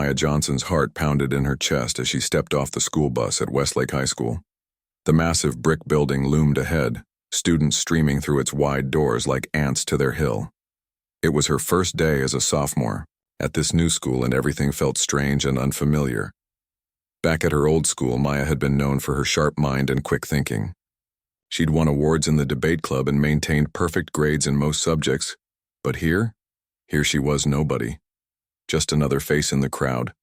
Maya Johnson's heart pounded in her chest as she stepped off the school bus at Westlake High School. The massive brick building loomed ahead, students streaming through its wide doors like ants to their hill. It was her first day as a sophomore at this new school, and everything felt strange and unfamiliar. Back at her old school, Maya had been known for her sharp mind and quick thinking. She'd won awards in the debate club and maintained perfect grades in most subjects, but here she was nobody. Just another face in the crowd,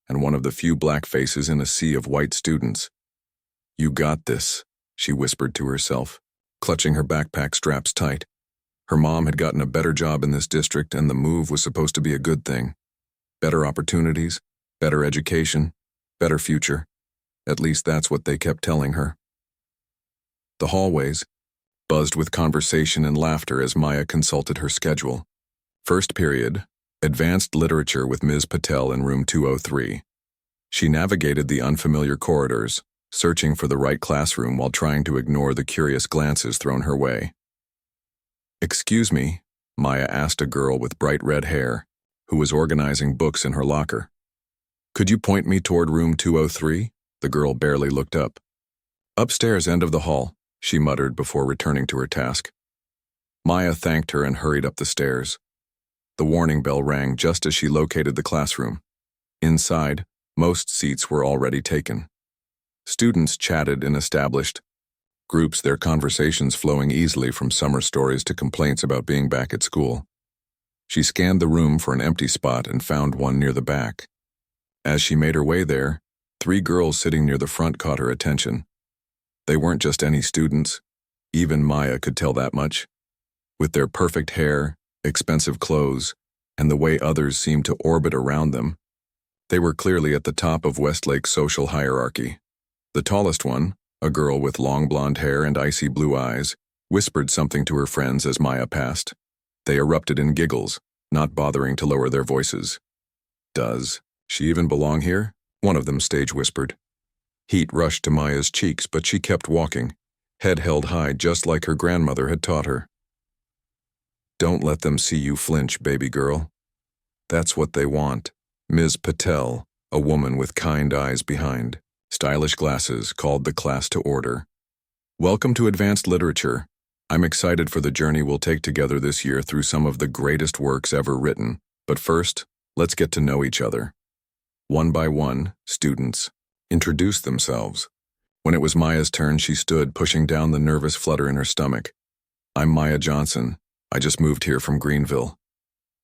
and one of the few black faces in a sea of white students. "You got this," she whispered to herself, clutching her backpack straps tight. Her mom had gotten a better job in this district, and the move was supposed to be a good thing. Better opportunities, better education, better future. At least that's what they kept telling her. The hallways buzzed with conversation and laughter as Maya consulted her schedule. First period, Advanced Literature with Ms. Patel in room 203. She navigated the unfamiliar corridors, searching for the right classroom while trying to ignore the curious glances thrown her way. "Excuse me," Maya asked a girl with bright red hair, who was organizing books in her locker. "Could you point me toward room 203? The girl barely looked up. "Upstairs, end of the hall," she muttered before returning to her task. Maya thanked her and hurried up the stairs. The warning bell rang just as she located the classroom. Inside, most seats were already taken. Students chatted in established groups, their conversations flowing easily from summer stories to complaints about being back at school. She scanned the room for an empty spot and found one near the back. As she made her way there, 3 girls sitting near the front caught her attention. They weren't just any students. Even Maya could tell that much. With their perfect hair, expensive clothes, and the way others seemed to orbit around them, they were clearly at the top of Westlake's social hierarchy. The tallest one, a girl with long blonde hair and icy blue eyes, whispered something to her friends as Maya passed. They erupted in giggles, not bothering to lower their voices. "Does she even belong here?" one of them stage whispered. Heat rushed to Maya's cheeks, but she kept walking, head held high just like her grandmother had taught her. "Don't let them see you flinch, baby girl. That's what they want." Ms. Patel, a woman with kind eyes behind stylish glasses, called the class to order. "Welcome to Advanced Literature. I'm excited for the journey we'll take together this year through some of the greatest works ever written. But first, let's get to know each other." One by one, students introduced themselves. When it was Maya's turn, she stood, pushing down the nervous flutter in her stomach. "I'm Maya Johnson. I just moved here from Greenville.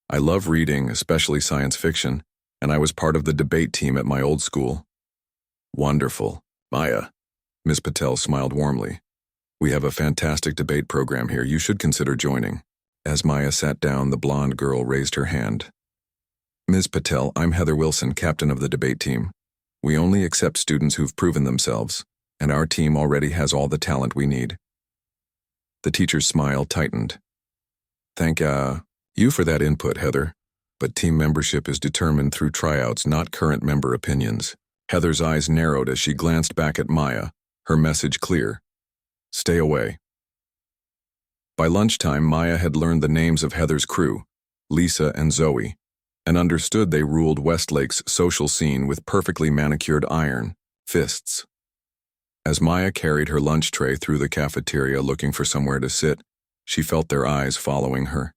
I love reading, especially science fiction, and I was part of the debate team at my old school." "Wonderful, Maya." Ms. Patel smiled warmly. "We have a fantastic debate program here. You should consider joining." As Maya sat down, the blonde girl raised her hand. "Ms. Patel, I'm Heather Wilson, captain of the debate team. We only accept students who've proven themselves, and our team already has all the talent we need." The teacher's smile tightened. "Thank you for that input, Heather, but team membership is determined through tryouts, not current member opinions." Heather's eyes narrowed as she glanced back at Maya, her message clear. "Stay away." By lunchtime, Maya had learned the names of Heather's crew, Lisa and Zoe, and understood they ruled Westlake's social scene with perfectly manicured iron fists. As Maya carried her lunch tray through the cafeteria looking for somewhere to sit, she felt their eyes following her.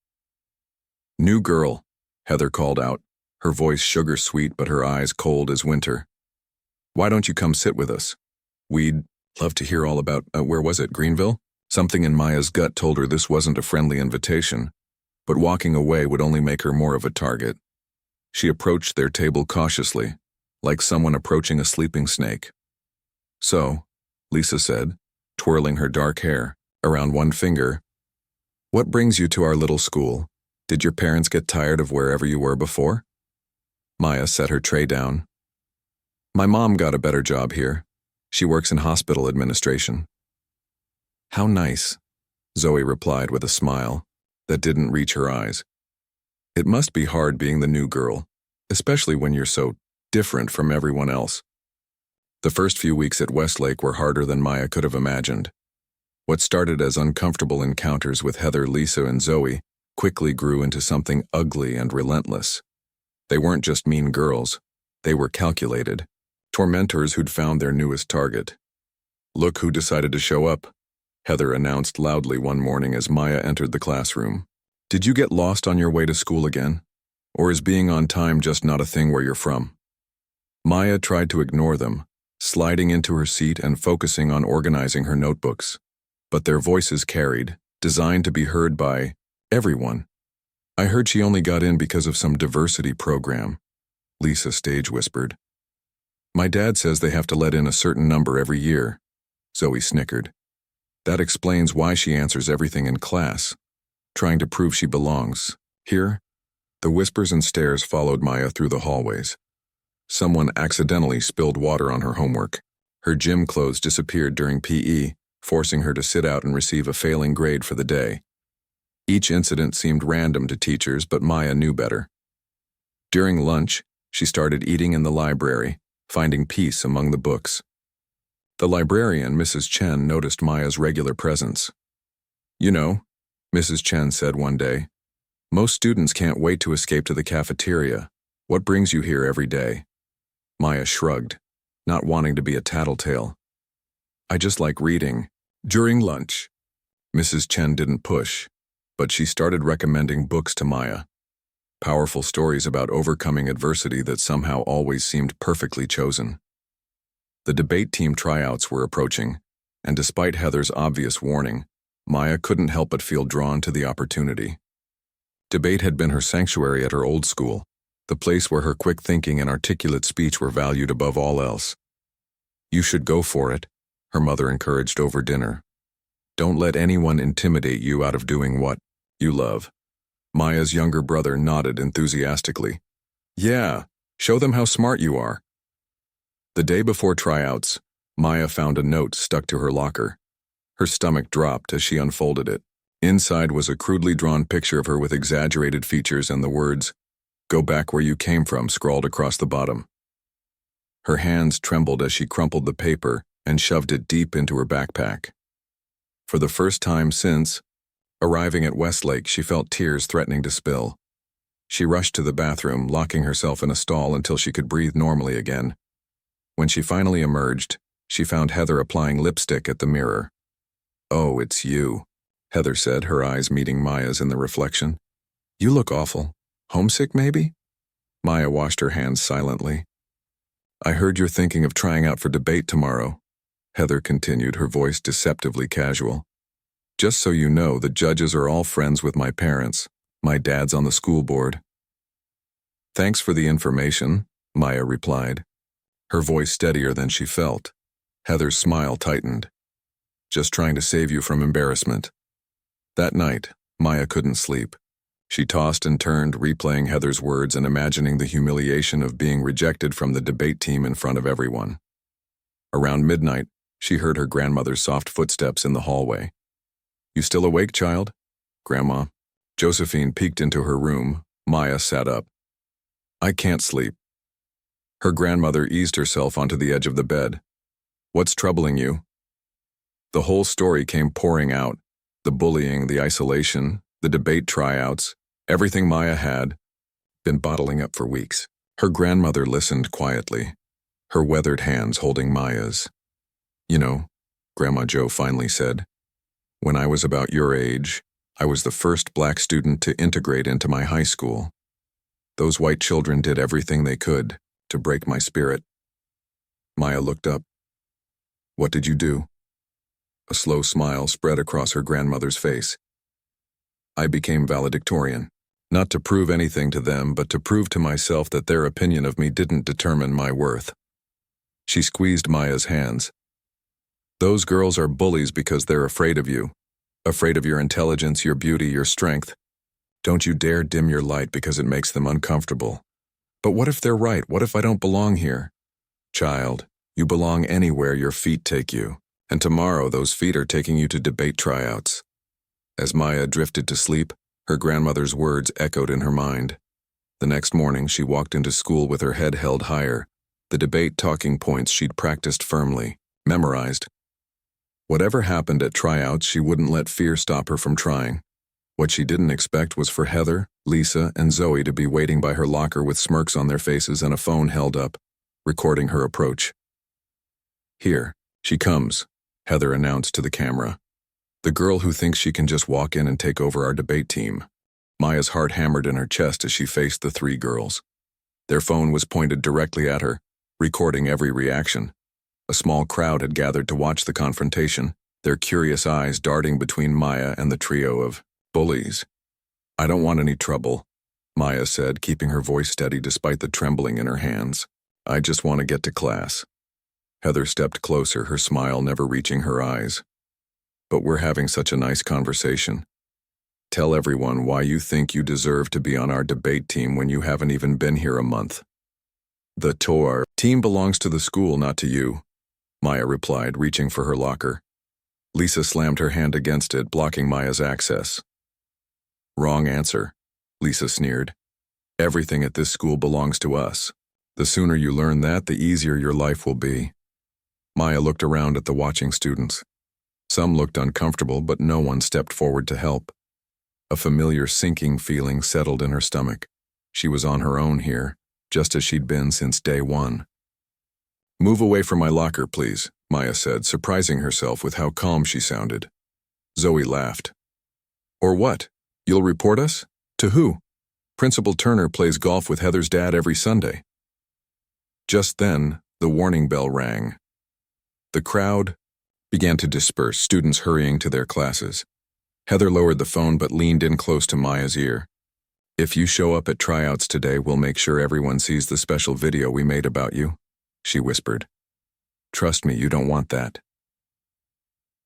"New girl," Heather called out, her voice sugar-sweet but her eyes cold as winter. "Why don't you come sit with us? We'd love to hear all about, where was it, Greenville?" Something in Maya's gut told her this wasn't a friendly invitation, but walking away would only make her more of a target. She approached their table cautiously, like someone approaching a sleeping snake. "So," Lisa said, twirling her dark hair around one finger, "what brings you to our little school? Did your parents get tired of wherever you were before?" Maya set her tray down. "My mom got a better job here. She works in hospital administration." "How nice," Zoe replied with a smile that didn't reach her eyes. "It must be hard being the new girl, especially when you're so different from everyone else." The first few weeks at Westlake were harder than Maya could have imagined. What started as uncomfortable encounters with Heather, Lisa, and Zoe quickly grew into something ugly and relentless. They weren't just mean girls, They were calculated. Tormentors who'd found their newest target. "Look who decided to show up," Heather announced loudly one morning as Maya entered the classroom. "Did you get lost on your way to school again? Or is being on time just not a thing where you're from?" Maya tried to ignore them, sliding into her seat and focusing on organizing her notebooks. But their voices carried, designed to be heard by everyone. "I heard she only got in because of some diversity program," Lisa stage whispered. "My dad says they have to let in a certain number every year," Zoe snickered. "That explains why she answers everything in class, trying to prove she belongs. Here?" The whispers and stares followed Maya through the hallways. Someone accidentally spilled water on her homework. Her gym clothes disappeared during PE, forcing her to sit out and receive a failing grade for the day. Each incident seemed random to teachers, but Maya knew better. During lunch, she started eating in the library, finding peace among the books. The librarian, Mrs. Chen, noticed Maya's regular presence. "You know," Mrs. Chen said one day, "most students can't wait to escape to the cafeteria. What brings you here every day?" Maya shrugged, not wanting to be a tattletale. "I just like reading." During lunch, Mrs. Chen didn't push, but she started recommending books to Maya. Powerful stories about overcoming adversity that somehow always seemed perfectly chosen. The debate team tryouts were approaching, and despite Heather's obvious warning, Maya couldn't help but feel drawn to the opportunity. Debate had been her sanctuary at her old school, the place where her quick thinking and articulate speech were valued above all else. "You should go for it," her mother encouraged over dinner. "Don't let anyone intimidate you out of doing what you love." Maya's younger brother nodded enthusiastically. "Yeah, show them how smart you are." The day before tryouts, Maya found a note stuck to her locker. Her stomach dropped as she unfolded it. Inside was a crudely drawn picture of her with exaggerated features and the words, "Go back where you came from," scrawled across the bottom. Her hands trembled as she crumpled the paper and shoved it deep into her backpack. For the first time since arriving at Westlake, she felt tears threatening to spill. She rushed to the bathroom, locking herself in a stall until she could breathe normally again. When she finally emerged, she found Heather applying lipstick at the mirror. "Oh, it's you," Heather said, her eyes meeting Maya's in the reflection. "You look awful. Homesick, maybe?" Maya washed her hands silently. "I heard you're thinking of trying out for debate tomorrow," Heather continued, her voice deceptively casual. "Just so you know, the judges are all friends with my parents. My dad's on the school board." "Thanks for the information," Maya replied, her voice steadier than she felt. Heather's smile tightened. "Just trying to save you from embarrassment." That night, Maya couldn't sleep. She tossed and turned, replaying Heather's words and imagining the humiliation of being rejected from the debate team in front of everyone. Around midnight, she heard her grandmother's soft footsteps in the hallway. "You still awake, child?" "Grandma." Josephine peeked into her room. Maya sat up. "I can't sleep." Her grandmother eased herself onto the edge of the bed. "What's troubling you?" The whole story came pouring out. The bullying, the isolation, the debate tryouts, everything Maya had been bottling up for weeks. Her grandmother listened quietly, her weathered hands holding Maya's. "You know," Grandma Jo finally said, "when I was about your age, I was the first black student to integrate into my high school. Those white children did everything they could to break my spirit." Maya looked up. "What did you do?" A slow smile spread across her grandmother's face. "I became valedictorian. Not to prove anything to them, but to prove to myself that their opinion of me didn't determine my worth." She squeezed Maya's hands. "Those girls are bullies because they're afraid of you. Afraid of your intelligence, your beauty, your strength. Don't you dare dim your light because it makes them uncomfortable. But what if they're right? What if I don't belong here? Child, you belong anywhere your feet take you. And tomorrow those feet are taking you to debate tryouts." As Maya drifted to sleep, her grandmother's words echoed in her mind. The next morning, she walked into school with her head held higher, the debate talking points she'd practiced firmly, memorized. Whatever happened at tryouts, she wouldn't let fear stop her from trying. What she didn't expect was for Heather, Lisa, and Zoe to be waiting by her locker with smirks on their faces and a phone held up, recording her approach. "Here, she comes," Heather announced to the camera. "The girl who thinks she can just walk in and take over our debate team." Maya's heart hammered in her chest as she faced the three girls. Their phone was pointed directly at her, recording every reaction. A small crowd had gathered to watch the confrontation, their curious eyes darting between Maya and the trio of bullies. "I don't want any trouble," Maya said, keeping her voice steady despite the trembling in her hands. "I just want to get to class." Heather stepped closer, her smile never reaching her eyes. "But we're having such a nice conversation. Tell everyone why you think you deserve to be on our debate team when you haven't even been here a month." "The tour team belongs to the school, not to you," Maya replied, reaching for her locker. Lisa slammed her hand against it, blocking Maya's access. "Wrong answer," Lisa sneered. "Everything at this school belongs to us. The sooner you learn that, the easier your life will be." Maya looked around at the watching students. Some looked uncomfortable, but no one stepped forward to help. A familiar sinking feeling settled in her stomach. She was on her own here, just as she'd been since day one. "Move away from my locker, please," Maya said, surprising herself with how calm she sounded. Zoe laughed. "Or what? You'll report us? To who? Principal Turner plays golf with Heather's dad every Sunday." Just then, the warning bell rang. The crowd began to disperse, students hurrying to their classes. Heather lowered the phone but leaned in close to Maya's ear. "If you show up at tryouts today, we'll make sure everyone sees the special video we made about you," she whispered. "Trust me, you don't want that."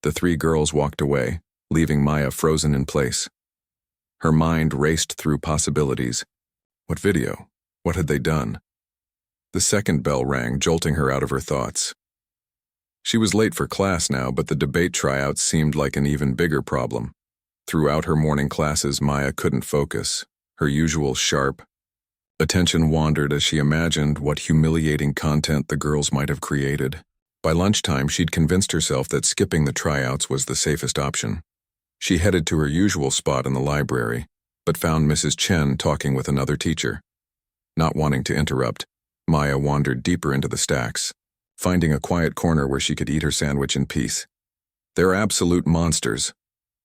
The three girls walked away, leaving Maya frozen in place. Her mind raced through possibilities. What video? What had they done? The second bell rang, jolting her out of her thoughts. She was late for class now, but the debate tryouts seemed like an even bigger problem. Throughout her morning classes, Maya couldn't focus. Her usual sharp attention wandered as she imagined what humiliating content the girls might have created. By lunchtime, she'd convinced herself that skipping the tryouts was the safest option. She headed to her usual spot in the library, but found Mrs. Chen talking with another teacher. Not wanting to interrupt, Maya wandered deeper into the stacks, finding a quiet corner where she could eat her sandwich in peace. "They're absolute monsters,"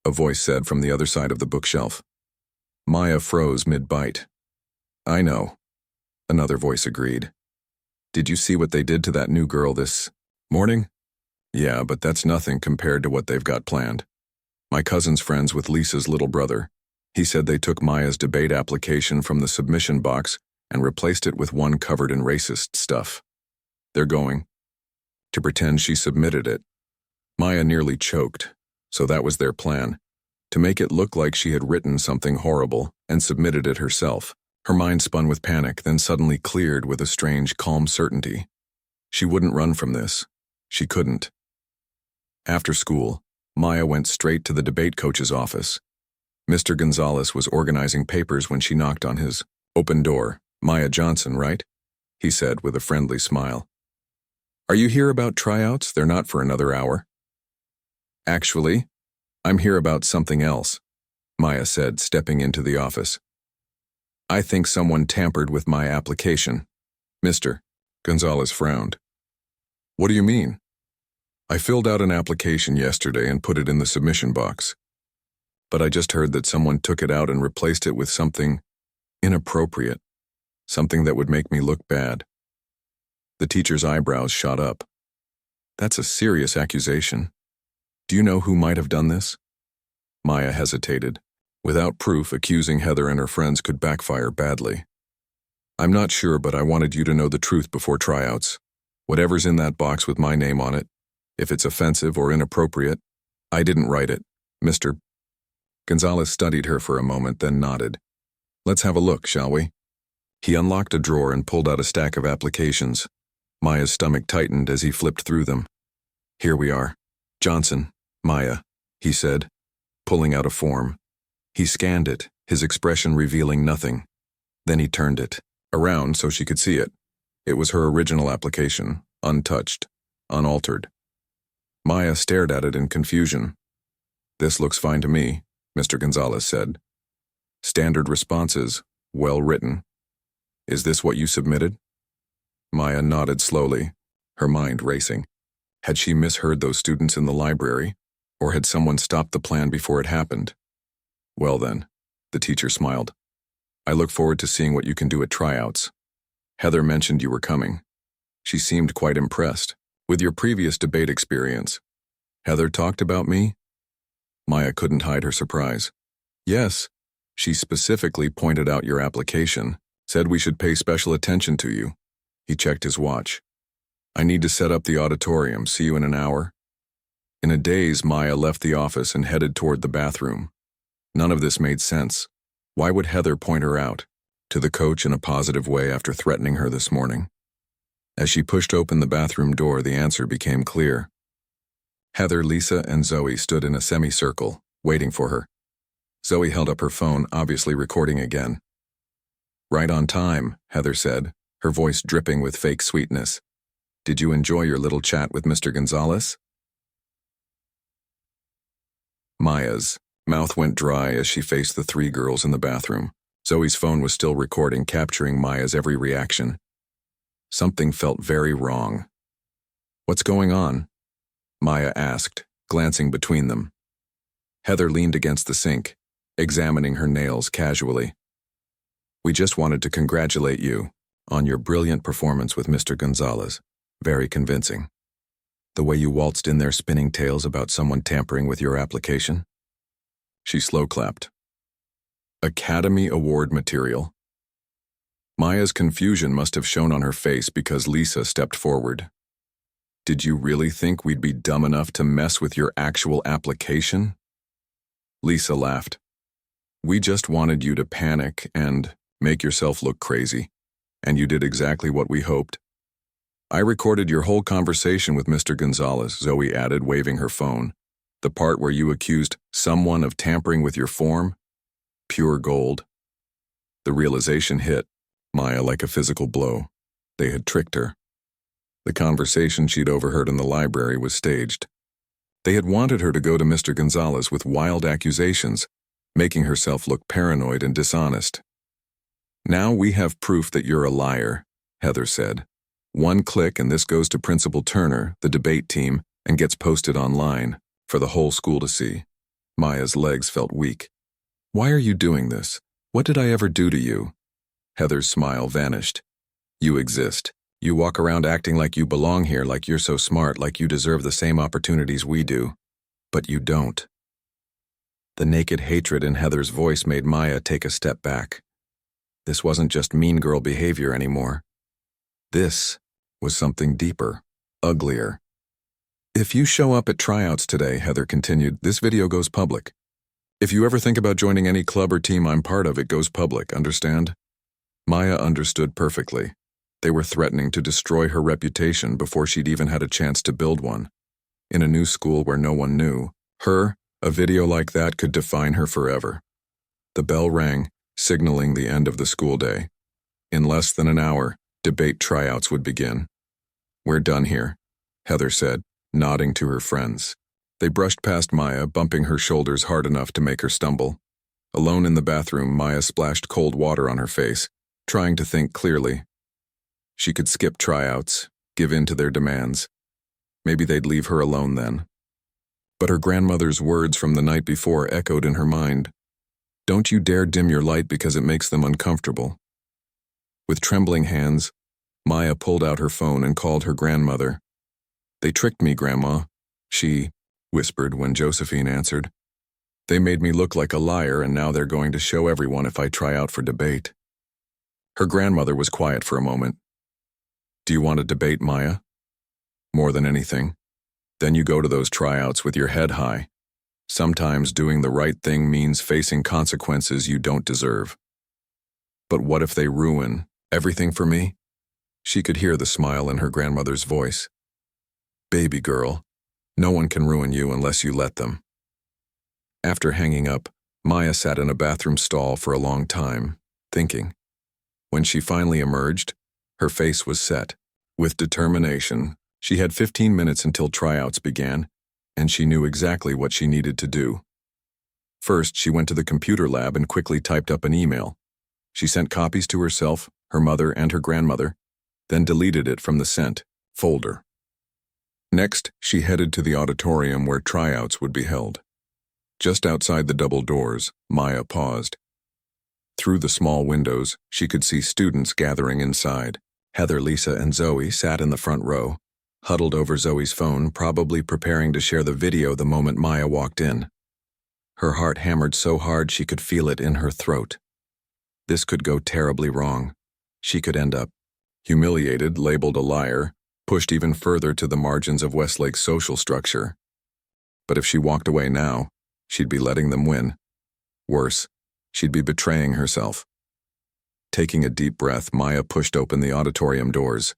a voice said from the other side of the bookshelf. Maya froze mid-bite. "I know," another voice agreed. "Did you see what they did to that new girl this morning?" "Yeah, but that's nothing compared to what they've got planned. My cousin's friends with Lisa's little brother. He said they took Maya's debate application from the submission box and replaced it with one covered in racist stuff. They're going to pretend she submitted it." Maya nearly choked. So that was their plan, to make it look like she had written something horrible and submitted it herself. Her mind spun with panic, then suddenly cleared with a strange, calm certainty. She wouldn't run from this. She couldn't. After school, Maya went straight to the debate coach's office. Mr. Gonzalez was organizing papers when she knocked on his open door. "Maya Johnson, right?" he said with a friendly smile. "Are you here about tryouts? They're not for another hour." "Actually, I'm here about something else," Maya said, stepping into the office. "I think someone tampered with my application." "Mr. Gonzalez frowned. "What do you mean?" "I filled out an application yesterday and put it in the submission box. But I just heard that someone took it out and replaced it with something inappropriate, something that would make me look bad." The teacher's eyebrows shot up. "That's a serious accusation. Do you know who might have done this?" Maya hesitated. Without proof, accusing Heather and her friends could backfire badly. "I'm not sure, but I wanted you to know the truth before tryouts. Whatever's in that box with my name on it, if it's offensive or inappropriate, I didn't write it, Mr. Gonzalez studied her for a moment, then nodded. "Let's have a look, shall we?" He unlocked a drawer and pulled out a stack of applications. Maya's stomach tightened as he flipped through them. "Here we are. Johnson, Maya," he said, pulling out a form. He scanned it, his expression revealing nothing. Then he turned it around so she could see it. It was her original application, untouched, unaltered. Maya stared at it in confusion. "This looks fine to me," Mr. Gonzalez said. Standard responses, well written. Is this what you submitted? Maya nodded slowly, her mind racing. Had she misheard those students in the library, or had someone stopped the plan before it happened? Well then, the teacher smiled. I look forward to seeing what you can do at tryouts. Heather mentioned you were coming. She seemed quite impressed with your previous debate experience. Heather talked about me? Maya couldn't hide her surprise. Yes, she specifically pointed out your application, said we should pay special attention to you. He checked his watch. I need to set up the auditorium. See you in an hour. In a daze, Maya left the office and headed toward the bathroom. None of this made sense. Why would Heather point her out to the coach in a positive way after threatening her this morning? As she pushed open the bathroom door, the answer became clear. Heather, Lisa, and Zoe stood in a semicircle, waiting for her. Zoe held up her phone, obviously recording again. Right on time, Heather said, her voice dripping with fake sweetness. Did you enjoy your little chat with Mr. Gonzalez? Maya's mouth went dry as she faced the three girls in the bathroom. Zoe's phone was still recording, capturing Maya's every reaction. Something felt very wrong. What's going on? Maya asked, glancing between them. Heather leaned against the sink, examining her nails casually. We just wanted to congratulate you on your brilliant performance with Mr. Gonzalez. Very convincing. The way you waltzed in there spinning tales about someone tampering with your application? She slow clapped. Academy Award material. Maya's confusion must have shown on her face because Lisa stepped forward. Did you really think we'd be dumb enough to mess with your actual application? Lisa laughed. We just wanted you to panic and make yourself look crazy, and you did exactly what we hoped. I recorded your whole conversation with Mr. Gonzalez, Zoe added, waving her phone. The part where you accused someone of tampering with your form? Pure gold. The realization hit Maya like a physical blow. They had tricked her. The conversation she'd overheard in the library was staged. They had wanted her to go to Mr. Gonzalez with wild accusations, making herself look paranoid and dishonest. Now we have proof that you're a liar, Heather said. One click and this goes to Principal Turner, the debate team, and gets posted online for the whole school to see. Maya's legs felt weak. Why are you doing this? What did I ever do to you? Heather's smile vanished. You exist. You walk around acting like you belong here, like you're so smart, like you deserve the same opportunities we do. But you don't. The naked hatred in Heather's voice made Maya take a step back. This wasn't just mean girl behavior anymore. This was something deeper, uglier. If you show up at tryouts today, Heather continued, this video goes public. If you ever think about joining any club or team I'm part of, it goes public, understand? Maya understood perfectly. They were threatening to destroy her reputation before she'd even had a chance to build one. In a new school where no one knew her, a video like that could define her forever. The bell rang, signaling the end of the school day. In less than an hour, debate tryouts would begin. We're done here, Heather said, nodding to her friends. They brushed past Maya, bumping her shoulders hard enough to make her stumble. Alone in the bathroom, Maya splashed cold water on her face, trying to think clearly. She could skip tryouts, give in to their demands. Maybe they'd leave her alone then. But her grandmother's words from the night before echoed in her mind. Don't you dare dim your light because it makes them uncomfortable. With trembling hands, Maya pulled out her phone and called her grandmother. They tricked me, Grandma, she whispered when Josephine answered. They made me look like a liar and now they're going to show everyone if I try out for debate. Her grandmother was quiet for a moment. Do you want to debate, Maya? More than anything. Then you go to those tryouts with your head high. Sometimes doing the right thing means facing consequences you don't deserve. But what if they ruin everything for me? She could hear the smile in her grandmother's voice. Baby girl, no one can ruin you unless you let them. After hanging up, Maya sat in a bathroom stall for a long time, thinking. When she finally emerged, her face was set. With determination, she had 15 minutes until tryouts began, and she knew exactly what she needed to do. First, she went to the computer lab and quickly typed up an email. She sent copies to herself, her mother, and her grandmother, then deleted it from the sent folder. Next, she headed to the auditorium where tryouts would be held. Just outside the double doors, Maya paused. Through the small windows, she could see students gathering inside. Heather, Lisa, and Zoe sat in the front row, huddled over Zoe's phone, probably preparing to share the video the moment Maya walked in. Her heart hammered so hard she could feel it in her throat. This could go terribly wrong. She could end up humiliated, labeled a liar, pushed even further to the margins of Westlake's social structure. But if she walked away now, she'd be letting them win. Worse, she'd be betraying herself. Taking a deep breath, Maya pushed open the auditorium doors.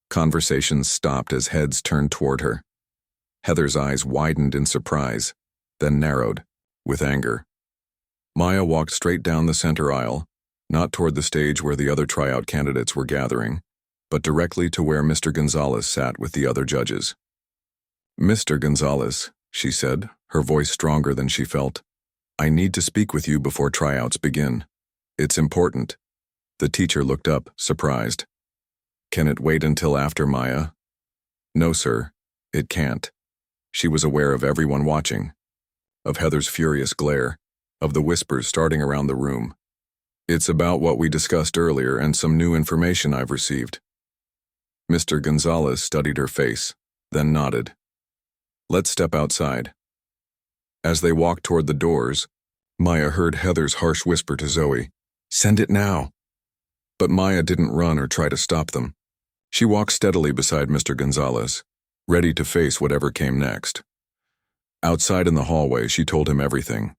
Conversations stopped as heads turned toward her. Heather's eyes widened in surprise, then narrowed, with anger. Maya walked straight down the center aisle, not toward the stage where the other tryout candidates were gathering, but directly to where Mr. Gonzalez sat with the other judges. "Mr. Gonzalez," she said, her voice stronger than she felt, "I need to speak with you before tryouts begin. It's important." The teacher looked up, surprised. "Can it wait until after, Maya?" "No, sir, it can't." She was aware of everyone watching, of Heather's furious glare, of the whispers starting around the room. "It's about what we discussed earlier and some new information I've received." Mr. Gonzalez studied her face, then nodded. "Let's step outside." As they walked toward the doors, Maya heard Heather's harsh whisper to Zoe, "Send it now." But Maya didn't run or try to stop them. She walked steadily beside Mr. Gonzalez, ready to face whatever came next. Outside in the hallway, she told him everything.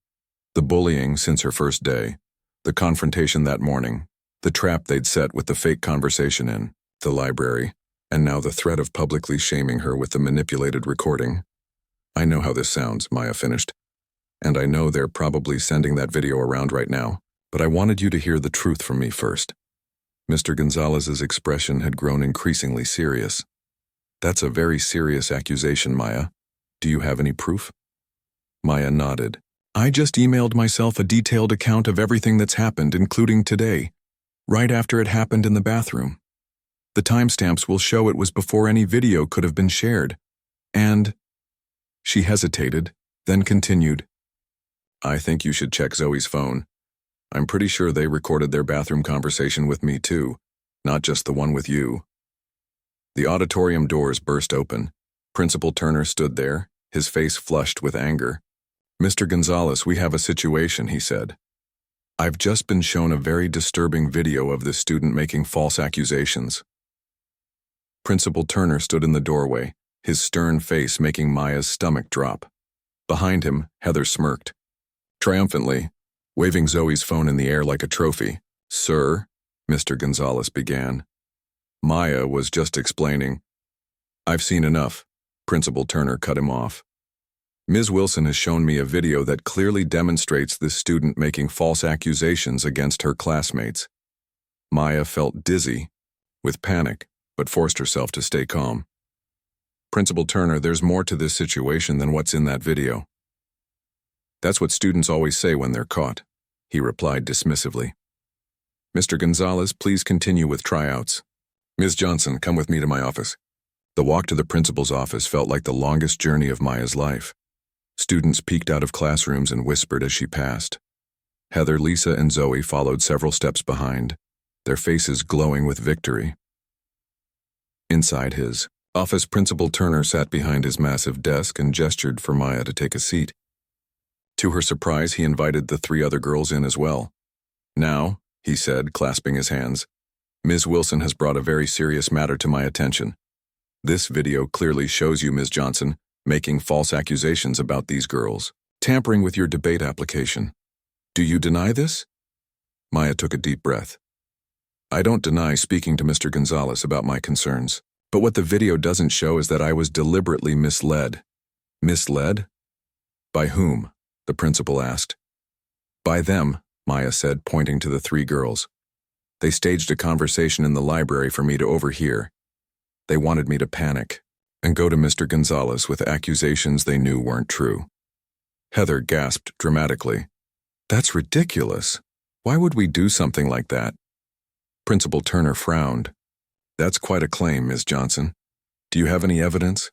The bullying since her first day, the confrontation that morning, the trap they'd set with the fake conversation in the library, and now the threat of publicly shaming her with the manipulated recording. "I know how this sounds," Maya finished, "and I know they're probably sending that video around right now, but I wanted you to hear the truth from me first." Mr. Gonzalez's expression had grown increasingly serious. "That's a very serious accusation, Maya. Do you have any proof?" Maya nodded. "I just emailed myself a detailed account of everything that's happened, including today, right after it happened in the bathroom. The timestamps will show it was before any video could have been shared. And—" She hesitated, then continued, "I think you should check Zoe's phone. I'm pretty sure they recorded their bathroom conversation with me too, not just the one with you." The auditorium doors burst open. Principal Turner stood there, his face flushed with anger. "Mr. Gonzalez, we have a situation," he said. "I've just been shown a very disturbing video of this student making false accusations." Principal Turner stood in the doorway, his stern face making Maya's stomach drop. Behind him, Heather smirked, triumphantly, waving Zoe's phone in the air like a trophy. "Sir," Mr. Gonzalez began. Maya was just explaining. "I've seen enough," Principal Turner cut him off. "Ms. Wilson has shown me a video that clearly demonstrates this student making false accusations against her classmates." Maya felt dizzy, with panic, but forced herself to stay calm. "Principal Turner, there's more to this situation than what's in that video." "That's what students always say when they're caught," he replied dismissively. "Mr. Gonzalez, please continue with tryouts. Ms. Johnson, come with me to my office." The walk to the principal's office felt like the longest journey of Maya's life. Students peeked out of classrooms and whispered as she passed. Heather, Lisa, and Zoe followed several steps behind, their faces glowing with victory. Inside his office, Principal Turner sat behind his massive desk and gestured for Maya to take a seat. To her surprise, he invited the 3 other girls in as well. "Now," he said, clasping his hands, "Ms. Wilson has brought a very serious matter to my attention. This video clearly shows you, Ms. Johnson, making false accusations about these girls, tampering with your debate application. Do you deny this?" Maya took a deep breath. "I don't deny speaking to Mr. Gonzalez about my concerns, but what the video doesn't show is that I was deliberately misled." "Misled? By whom?" the principal asked. "By them," Maya said, pointing to the 3 girls. "They staged a conversation in the library for me to overhear. They wanted me to panic and go to Mr. Gonzalez with accusations they knew weren't true." Heather gasped dramatically. That's ridiculous. Why would we do something like that? Principal Turner frowned. That's quite a claim, Ms. Johnson. Do you have any evidence?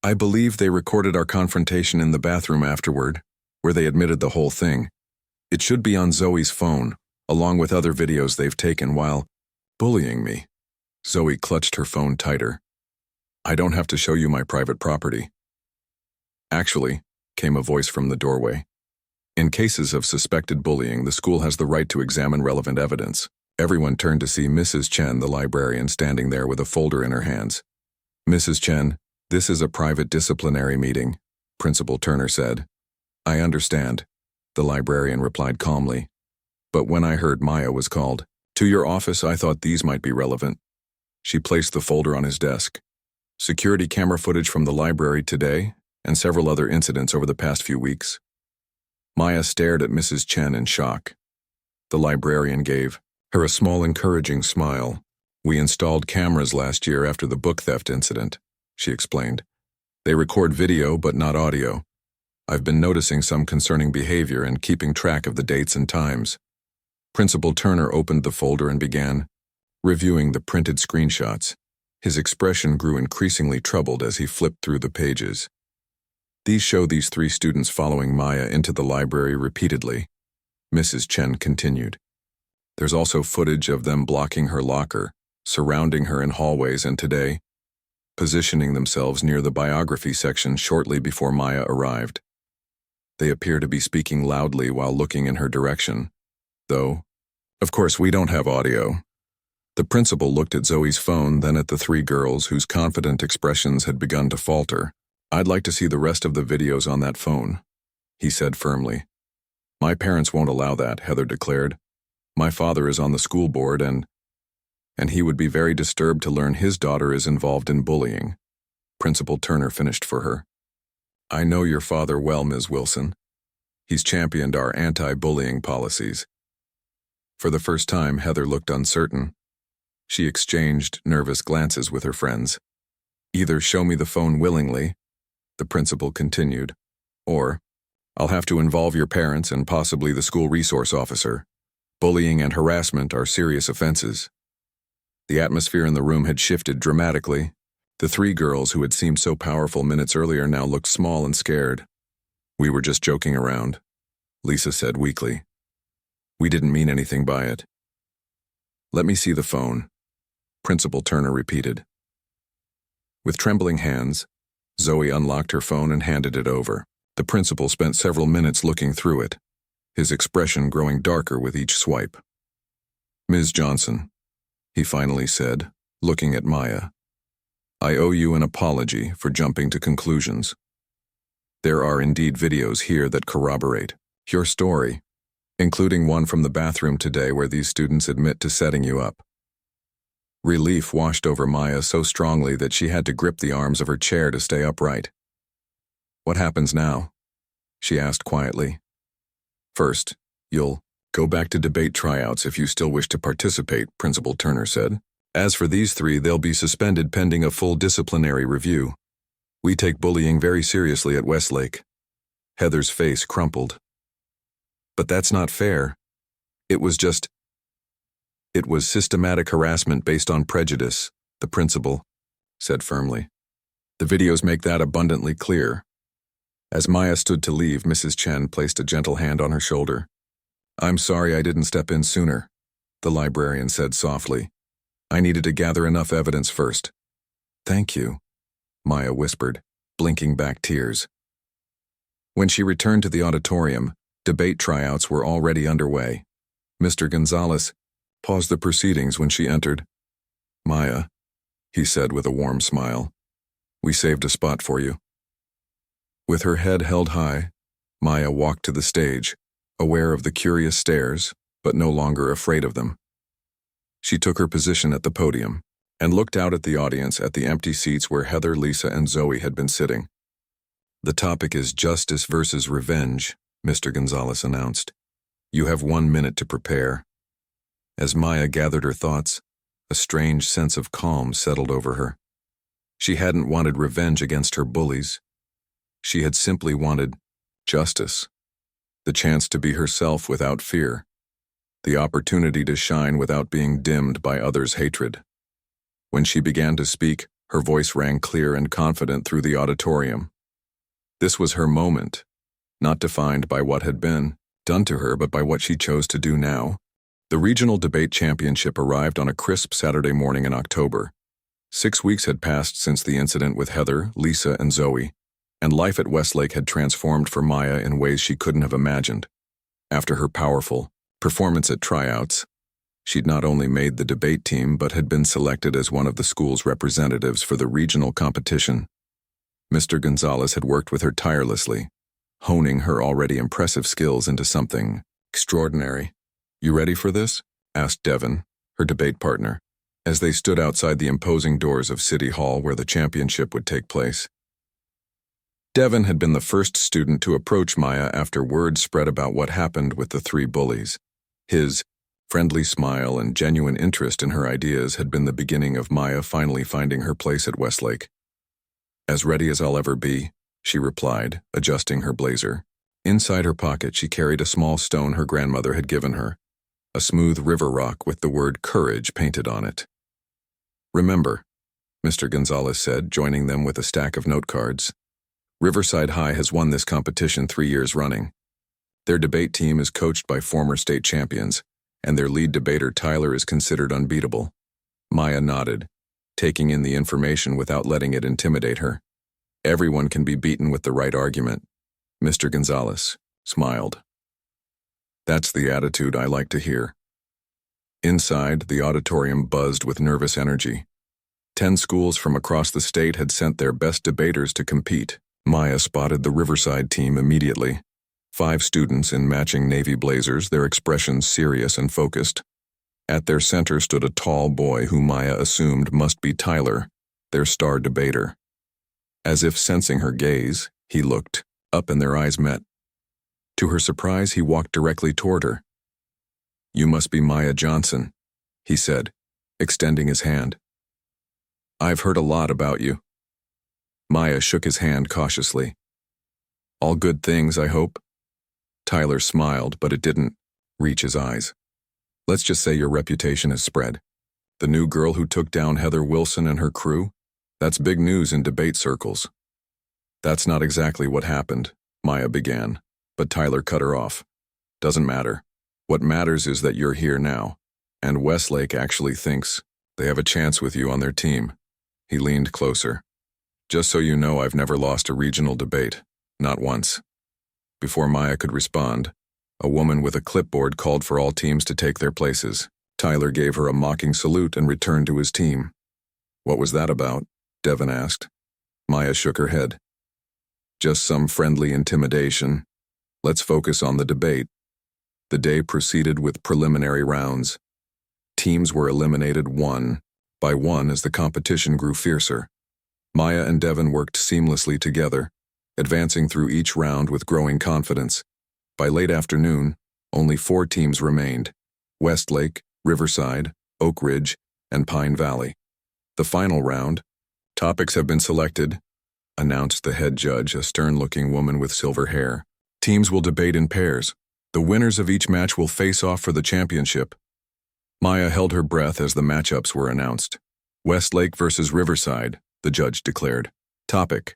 I believe they recorded our confrontation in the bathroom afterward, where they admitted the whole thing. It should be on Zoe's phone, along with other videos they've taken while bullying me. Zoe clutched her phone tighter. I don't have to show you my private property. Actually, came a voice from the doorway. In cases of suspected bullying, the school has the right to examine relevant evidence. Everyone turned to see Mrs. Chen, the librarian, standing there with a folder in her hands. Mrs. Chen, this is a private disciplinary meeting, Principal Turner said. I understand, the librarian replied calmly. But when I heard Maya was called to your office, I thought these might be relevant. She placed the folder on his desk. Security camera footage from the library today, and several other incidents over the past few weeks. Maya stared at Mrs. Chen in shock. The librarian gave her a small encouraging smile. We installed cameras last year after the book theft incident, she explained. They record video but not audio. I've been noticing some concerning behavior and keeping track of the dates and times. Principal Turner opened the folder and began reviewing the printed screenshots. His expression grew increasingly troubled as he flipped through the pages. These show these 3 students following Maya into the library repeatedly, Mrs. Chen continued. There's also footage of them blocking her locker, surrounding her in hallways, and today, positioning themselves near the biography section shortly before Maya arrived. They appear to be speaking loudly while looking in her direction, though, of course, we don't have audio. The principal looked at Zoe's phone, then at the 3 girls whose confident expressions had begun to falter. I'd like to see the rest of the videos on that phone, he said firmly. My parents won't allow that, Heather declared. My father is on the school board and he would be very disturbed to learn his daughter is involved in bullying. Principal Turner finished for her. I know your father well, Ms. Wilson. He's championed our anti-bullying policies. For the first time, Heather looked uncertain. She exchanged nervous glances with her friends. Either show me the phone willingly, the principal continued, or I'll have to involve your parents and possibly the school resource officer. Bullying and harassment are serious offenses. The atmosphere in the room had shifted dramatically. The 3 girls who had seemed so powerful minutes earlier now looked small and scared. We were just joking around, Lisa said weakly. We didn't mean anything by it. Let me see the phone, Principal Turner repeated. With trembling hands, Zoe unlocked her phone and handed it over. The principal spent several minutes looking through it, his expression growing darker with each swipe. Ms. Johnson, he finally said, looking at Maya, I owe you an apology for jumping to conclusions. There are indeed videos here that corroborate your story, including one from the bathroom today where these students admit to setting you up. Relief washed over Maya so strongly that she had to grip the arms of her chair to stay upright. What happens now? She asked quietly. First, you'll go back to debate tryouts if you still wish to participate, Principal Turner said. As for these 3, they'll be suspended pending a full disciplinary review. We take bullying very seriously at Westlake. Heather's face crumpled. But that's not fair. It was systematic harassment based on prejudice, the principal said firmly. The videos make that abundantly clear. As Maya stood to leave, Mrs. Chen placed a gentle hand on her shoulder. I'm sorry I didn't step in sooner, the librarian said softly. I needed to gather enough evidence first. Thank you, Maya whispered, blinking back tears. When she returned to the auditorium, debate tryouts were already underway. Mr. Gonzalez paused the proceedings when she entered. Maya, he said with a warm smile, we saved a spot for you. With her head held high, Maya walked to the stage, aware of the curious stares, but no longer afraid of them. She took her position at the podium and looked out at the audience at the empty seats where Heather, Lisa, and Zoe had been sitting. The topic is justice versus revenge, Mr. Gonzalez announced. You have 1 minute to prepare. As Maya gathered her thoughts, a strange sense of calm settled over her. She hadn't wanted revenge against her bullies. She had simply wanted justice, the chance to be herself without fear, the opportunity to shine without being dimmed by others' hatred. When she began to speak, her voice rang clear and confident through the auditorium. This was her moment, not defined by what had been done to her, but by what she chose to do now. The regional debate championship arrived on a crisp Saturday morning in October. 6 weeks had passed since the incident with Heather, Lisa, and Zoe, and life at Westlake had transformed for Maya in ways she couldn't have imagined. After her powerful performance at tryouts, she'd not only made the debate team but had been selected as one of the school's representatives for the regional competition. Mr. Gonzalez had worked with her tirelessly, honing her already impressive skills into something extraordinary. "You ready for this?" asked Devin, her debate partner, as they stood outside the imposing doors of City Hall where the championship would take place. Devin had been the first student to approach Maya after word spread about what happened with the 3 bullies. His friendly smile and genuine interest in her ideas had been the beginning of Maya finally finding her place at Westlake. "As ready as I'll ever be," she replied, adjusting her blazer. Inside her pocket, she carried a small stone her grandmother had given her, a smooth river rock with the word courage painted on it. "Remember," Mr. Gonzalez said, joining them with a stack of note cards, "Riverside High has won this competition 3 years running. Their debate team is coached by former state champions, and their lead debater Tyler is considered unbeatable." Maya nodded, taking in the information without letting it intimidate her. "Everyone can be beaten with the right argument," Mr. Gonzalez smiled. "That's the attitude I like to hear." Inside, the auditorium buzzed with nervous energy. 10 schools from across the state had sent their best debaters to compete. Maya spotted the Riverside team immediately. 5 students in matching navy blazers, their expressions serious and focused. At their center stood a tall boy who Maya assumed must be Tyler, their star debater. As if sensing her gaze, he looked up and their eyes met. To her surprise, he walked directly toward her. "You must be Maya Johnson," he said, extending his hand. "I've heard a lot about you." Maya shook his hand cautiously. "All good things, I hope?" Tyler smiled, but it didn't reach his eyes. "Let's just say your reputation has spread. The new girl who took down Heather Wilson and her crew? That's big news in debate circles." "That's not exactly what happened," Maya began, but Tyler cut her off. "Doesn't matter. What matters is that you're here now, and Westlake actually thinks they have a chance with you on their team." He leaned closer. "Just so you know, I've never lost a regional debate. Not once." Before Maya could respond, a woman with a clipboard called for all teams to take their places. Tyler gave her a mocking salute and returned to his team. "What was that about?" Devin asked. Maya shook her head. "Just some friendly intimidation. Let's focus on the debate." The day proceeded with preliminary rounds. Teams were eliminated one by one as the competition grew fiercer. Maya and Devin worked seamlessly together, advancing through each round with growing confidence. By late afternoon, only 4 teams remained: Westlake, Riverside, Oak Ridge, and Pine Valley. The final round, "Topics have been selected," announced the head judge, a stern-looking woman with silver hair. "Teams will debate in pairs. The winners of each match will face off for the championship." Maya held her breath as the matchups were announced. "Westlake versus Riverside," the judge declared. Topic: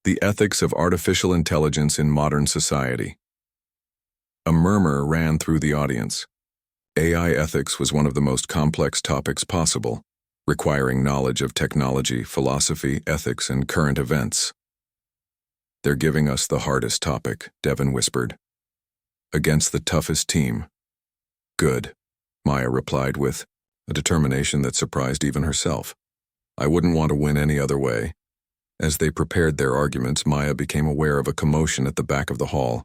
The ethics of artificial intelligence in modern society. A murmur ran through the audience. AI ethics was one of the most complex topics possible, requiring knowledge of technology, philosophy, ethics, and current events. "They're giving us the hardest topic," Devin whispered. "Against the toughest team." "Good," Maya replied with a determination that surprised even herself. "I wouldn't want to win any other way." As they prepared their arguments, Maya became aware of a commotion at the back of the hall.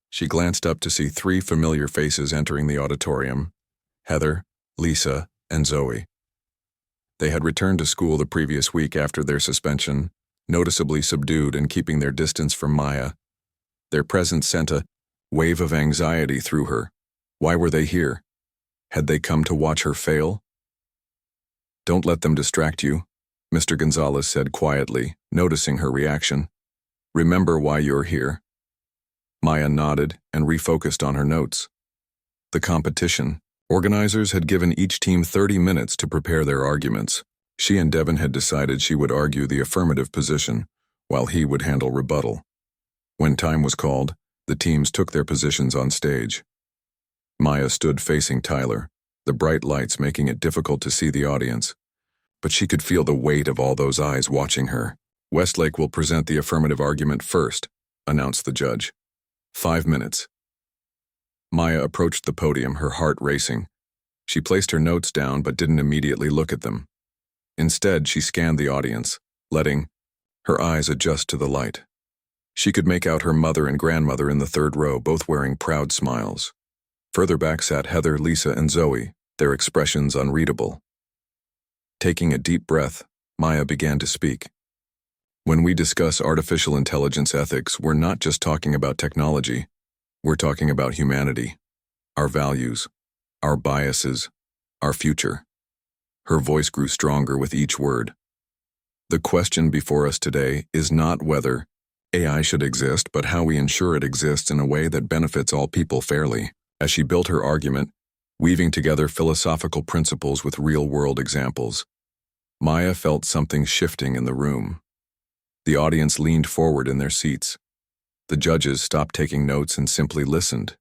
She glanced up to see 3 familiar faces entering the auditorium: Heather, Lisa, and Zoe. They had returned to school the previous week after their suspension, noticeably subdued and keeping their distance from Maya. Their presence sent a wave of anxiety through her. Why were they here? Had they come to watch her fail? "Don't let them distract you," Mr. Gonzalez said quietly, noticing her reaction. "Remember why you're here." Maya nodded and refocused on her notes. The competition. Organizers had given each team 30 minutes to prepare their arguments. She and Devon had decided she would argue the affirmative position, while he would handle rebuttal. When time was called, the teams took their positions on stage. Maya stood facing Tyler, the bright lights making it difficult to see the audience. But she could feel the weight of all those eyes watching her. "Westlake will present the affirmative argument first," announced the judge. 5 minutes. Maya approached the podium, her heart racing. She placed her notes down but didn't immediately look at them. Instead, she scanned the audience, letting her eyes adjust to the light. She could make out her mother and grandmother in the third row, both wearing proud smiles. Further back sat Heather, Lisa, and Zoe, their expressions unreadable. Taking a deep breath, Maya began to speak. "When we discuss artificial intelligence ethics, we're not just talking about technology. We're talking about humanity, our values, our biases, our future." Her voice grew stronger with each word. "The question before us today is not whether AI should exist, but how we ensure it exists in a way that benefits all people fairly." As she built her argument, weaving together philosophical principles with real-world examples, Maya felt something shifting in the room. The audience leaned forward in their seats. The judges stopped taking notes and simply listened.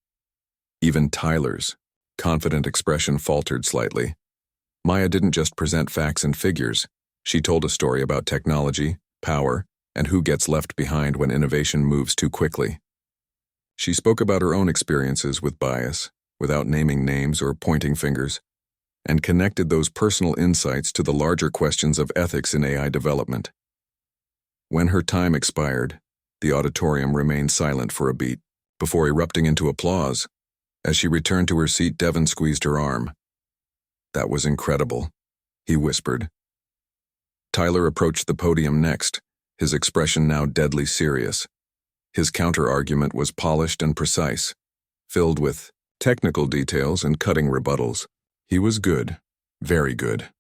Even Tyler's confident expression faltered slightly. Maya didn't just present facts and figures. She told a story about technology, power, and who gets left behind when innovation moves too quickly. She spoke about her own experiences with bias, without naming names or pointing fingers, and connected those personal insights to the larger questions of ethics in AI development. When her time expired, the auditorium remained silent for a beat, before erupting into applause. As she returned to her seat, Devon squeezed her arm. "That was incredible," he whispered. Tyler approached the podium next, his expression now deadly serious. His counter-argument was polished and precise, filled with technical details and cutting rebuttals. He was good, very good.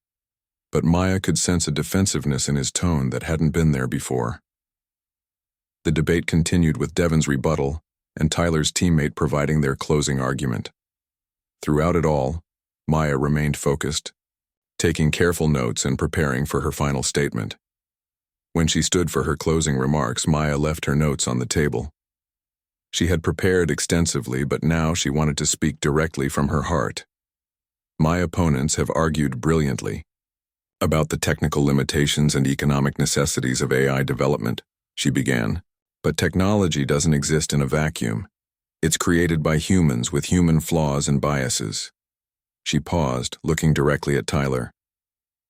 But Maya could sense a defensiveness in his tone that hadn't been there before. The debate continued with Devon's rebuttal and Tyler's teammate providing their closing argument. Throughout it all, Maya remained focused, taking careful notes and preparing for her final statement. When she stood for her closing remarks, Maya left her notes on the table. She had prepared extensively, but now she wanted to speak directly from her heart. "My opponents have argued brilliantly about the technical limitations and economic necessities of AI development," she began. "But technology doesn't exist in a vacuum. It's created by humans with human flaws and biases." She paused, looking directly at Tyler.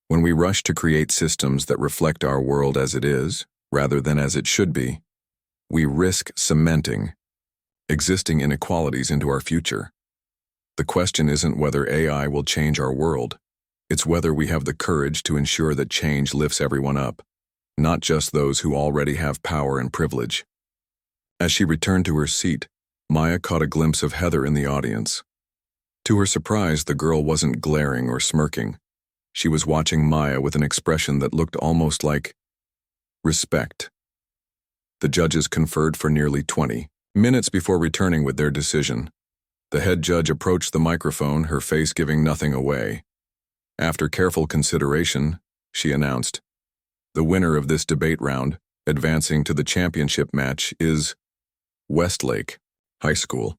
"When we rush to create systems that reflect our world as it is, rather than as it should be, we risk cementing existing inequalities into our future. The question isn't whether AI will change our world. It's whether we have the courage to ensure that change lifts everyone up, not just those who already have power and privilege." As she returned to her seat, Maya caught a glimpse of Heather in the audience. To her surprise, the girl wasn't glaring or smirking. She was watching Maya with an expression that looked almost like respect. The judges conferred for nearly 20 minutes before returning with their decision. The head judge approached the microphone, her face giving nothing away. After careful consideration, she announced, "The winner of this debate round, advancing to the championship match, is Westlake High School."